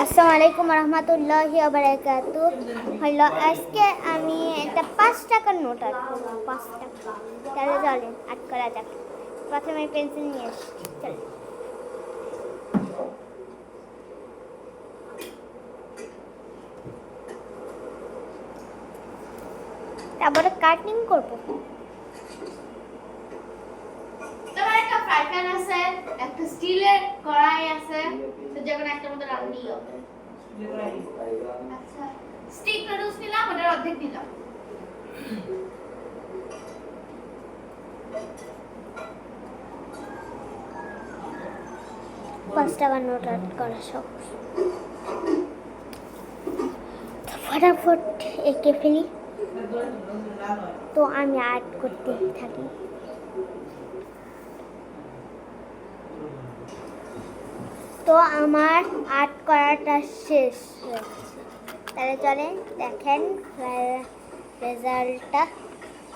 আসসালামু আলাইকুম রহমতুল্লাহি ওয়া বারাকাতুহু। হলো আজকে আমি একটা 5 টাকার নোট আর্ট করব। 5 টাকা তাহলে চলেন আর্ট করা যাক। প্রথমে পেন্সিল নিয়ে আসি। চল তারপরে কাটিং করব। তোমার একটা ফ্রাই প্যান আছে, একটা স্টিলের কড়াই আছে, তো যেকোনো একটা মধ্যে রান্নাই হবে। আচ্ছা, স্টিক নুডলস নিলাম, ওটার অর্ধেক দিলাম। পাঁচ টাকার নোট আর্ট করা সহজ। ফটাফট এঁকে ফেলি। তো আমি আর্ট করতে থাকি। তো আমার আর্ট করাটা শেষ হয়েছে। তাহলে চলেন দেখেন রেজাল্টটা।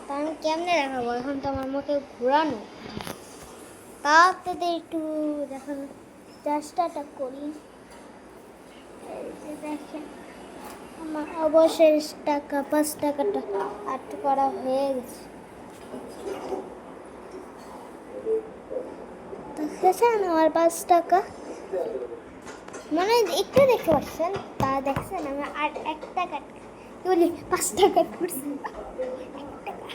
তো আমি কেমনে দেখাবো, এখন তো আমার মুখে ঘোরানো। তা আপনাদের একটু দেখানোর চেষ্টাটা করি। এই যে দেখেন আমার অবশেষ টাকা 5 টাকাটা আর্ট করা হয়ে গেছে। দেখেছেন আমার 5 টাকা, মানে একটু দেখতে পাচ্ছেন, তা দেখছেন আমি আর 1 টাকা বলি 5 টাকা করছি। 1 টাকা।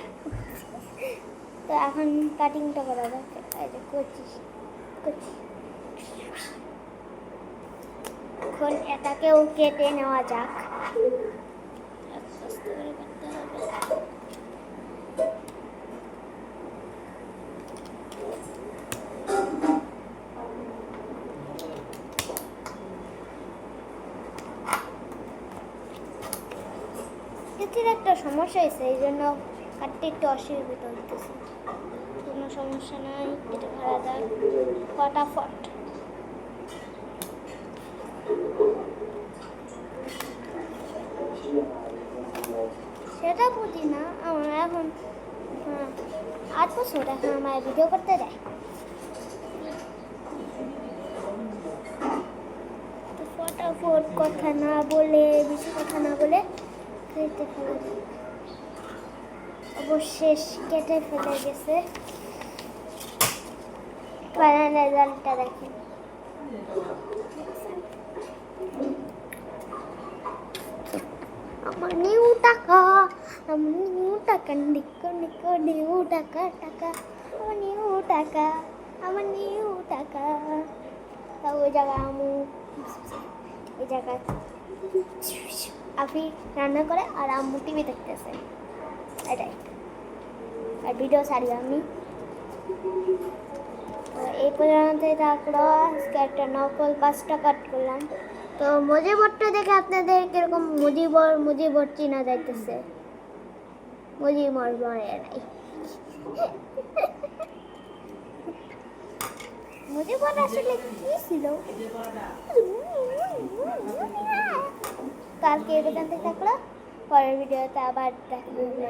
তো এখন কাটিংটা করা যাক। এই যে করছি। এখন এটাকেও কেটে নেওয়া যাক। আস্তে করে কাটতে হবে। এটির একটা সমস্যা হয়েছে, এই জন্য কাটতে একটু অসুবিধা হইতেছে। কোনো সমস্যা নাই, কেটে ফেলা যাক ফটাফট। সেটা বুঝি না, আমার এখন 8 বছর এখন আমার ভিডিও করতে দেয়। তো ফটাফট কথা না বলে, বেশি কথা না বলে কেটে ফেলা যায়। অবশেষ কেটে ফেলে গেছে। ফাইনাল রেজাল্টটা দেখেন। আমার নিউ টাকা, আমার নিউ টাকা, নিকো নিকো নিউ টাকা টাকা, আমার নিউ টাকা, আমার নিউ টাকা। তা ওই জায়গায় আমু, ওই জায়গায় আপনি রান্না করে আর আম্মু টিভি দেখতেছে, এটাই। আর ভিডিও ছাড়ি আমি। তো এই পর্যন্ত থাকলো আজকে একটা নকল 5 টাকা কাট করলাম। তো মুজিবরটা দেখে আপনাদের কিরকম মুজিবর চিনা যাইতেছে? মুজিবর মরে নাই। মুজিবর আসলে কি ছিল? কালকে এই পর্যন্ত থাকলো, পরের ভিডিওতে আবার দেখা হবে।